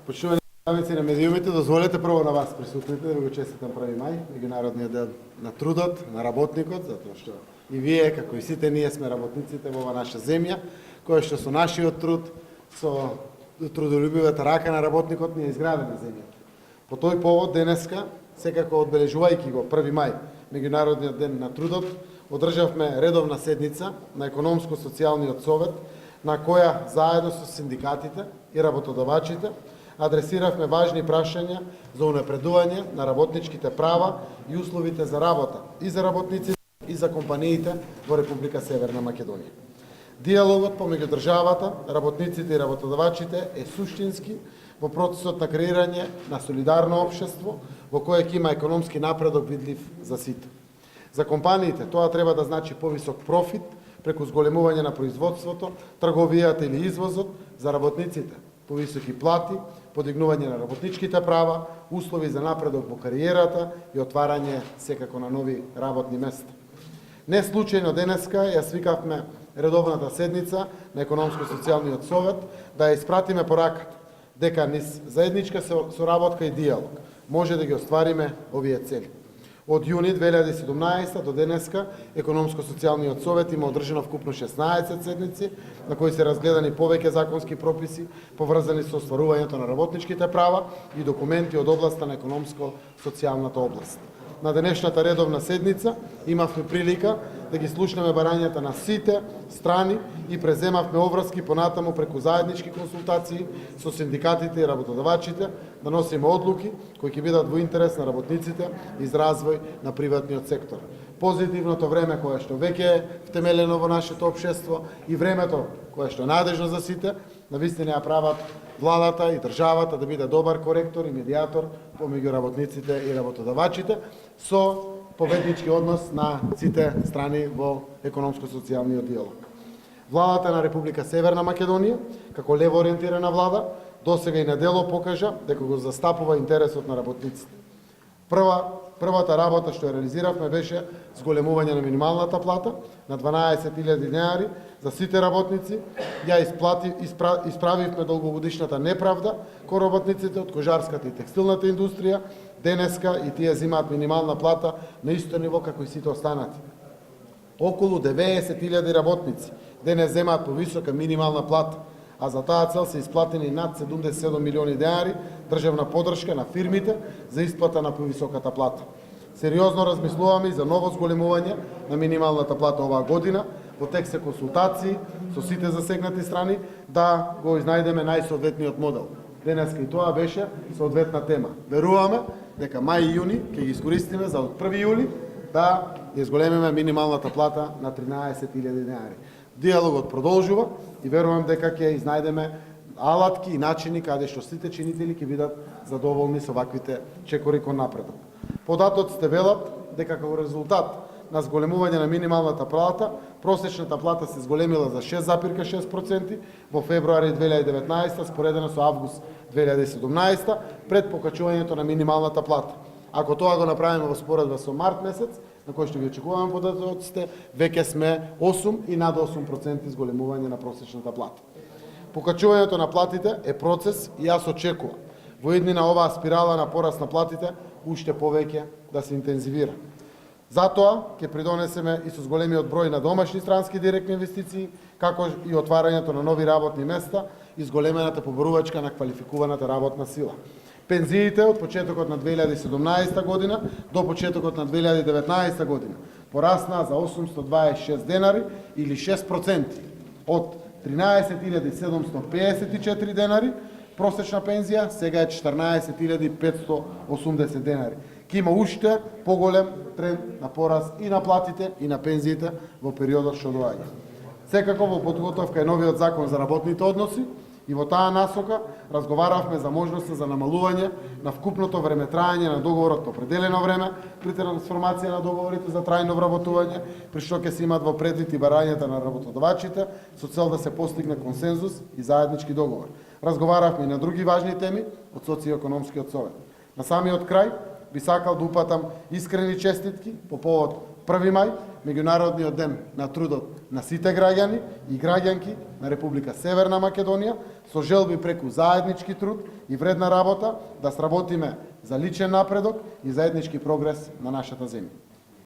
Почнуваме представници на медиумите, дозволете прво на вас присутните да ви го честитам 1 мај, меѓународниот ден на трудот, на работникот, затоа што и вие, како и сите ние сме работниците во ова наша земја, која што со нашиот труд, со трудолюбивата рака на работникот ни е изградена земјата. По тој повод денеска, секако одбележувајќи го 1 мај, меѓународниот ден на трудот, одржавме редовна седница на Економско-социјалниот совет, на која заедно со синдикатите и работодавачите адресиравме важни прашања за унапредување на работничките права и условите за работа и за работниците и за компаниите во Република Северна Македонија. Диалогот помеѓу државата, работниците и работодавачите е суштински во процесот на креирање на солидарно општество во кое ќе има економски напредок видлив за сите. За компаниите тоа треба да значи повисок профит преку зголемување на производството, трговијата или извозот, за работниците повисоки плати, подигнување на работничките права, услови за напредок во кариерата и отварање секако на нови работни места. Не случајно денеска ја свикавме редовната седница на Економско-социјалниот совет да ја испратиме пораката дека низ заедничка соработка и диалог може да ги оствариме овие цели. Од јуни 2017 до денеска Економско-социјалниот совет има одржано вкупно 16 седници на кои се разгледани повеќе законски прописи поврзани со остварувањето на работничките права и документи од областа на економско-социјалната област. На денешната редовна седница имавме прилика да ги слушнеме барањата на сите страни и преземавме обврски понатаму преку заеднички консултации со синдикатите и работодавачите да носиме одлуки кои ќе бидат во интерес на работниците и за развој на приватниот сектор. Позитивното време кое што веќе е втемелено во нашето општество и времето кое што е надежно за сите, навистина ја прават владата и државата да биде добар коректор и медијатор помеѓу работниците и работодавачите со победнички однос на сите страни во економско-социјалниот диалог. Владата на Република Северна Македонија, како лево ориентирана влада, досега и на дело покажа дека го застапува интересот на работниците. Првата работа што ја реализиравме беше зголемување на минималната плата на 12.000 денари за сите работници. Ја исправивме долгогодишната неправда кон работниците од кожарската и текстилната индустрија. Денеска и тие земаат минимална плата на исто ниво како и сите останати. Околу 90.000 работници денес земаат повисока минимална плата, а за таа цел се исплатени над 77 милиони денари државна подршка на фирмите за исплата на повисоката плата. Сериозно размислуваме и за ново зголемување на минималната плата оваа година, во тек се консултации со сите засегнати страни да го изнајдеме најсоодветниот модел. Денеска и тоа беше соодветна тема. Веруваме дека мај и јуни ќе ги искористиме за од 1 јули да изголемиме минималната плата на 13.000 денари. Диалогот продолжува и верувам дека ќе изнајдеме алатки и начини каде што сите чинители ќе бидат задоволни со ваквите чекори кон напредок. Податоците велат дека како резултат на зголемување на минималната плата, просечната плата се зголемила за 6,6% во февруари 2019 споредено со август 2017 пред покачувањето на минималната плата. Ако тоа го направиме во споредба со март месец, на кој што ги очекуваме податоците, веќе сме 8 и над 8% зголемување на просечната плата. Покачувањето на платите е процес и јас очекувам во иднина оваа спирала на пораст на платите уште повеќе да се интензивира. Затоа ќе придонесеме и со зголемиот број на домашни странски директни инвестиции, како и отварањето на нови работни места и зголемената поборувачка на квалификуваната работна сила. Пензиите од почетокот на 2017 година до почетокот на 2019 година пораснаа за 826 денари или 6%, од 13.754 денари просечна пензија сега е 14.580 денари. Ке има уште поголем тренд на пораст и на платите и на пензиите во периодот што доаѓа. Секако во подготовка е новиот закон за работните односи и во таа насока разговаравме за можноста за намалување на вкупното време траење на договорот по определено време при трансформација на договорите за трајно вработување, при што ќе се имат во предвид и барањата на работодавачите со цел да се постигне консензус и заеднички договор. Разговаравме и на други важни теми од социјо-економскиот совет. На самиот крај би сакал да упатам искрени честитки по повод 1 мај меѓународниот ден на трудот на сите граѓани и граѓанки на Република Северна Македонија, со желби преку заеднички труд и вредна работа да сработиме за личен напредок и заеднички прогрес на нашата земја.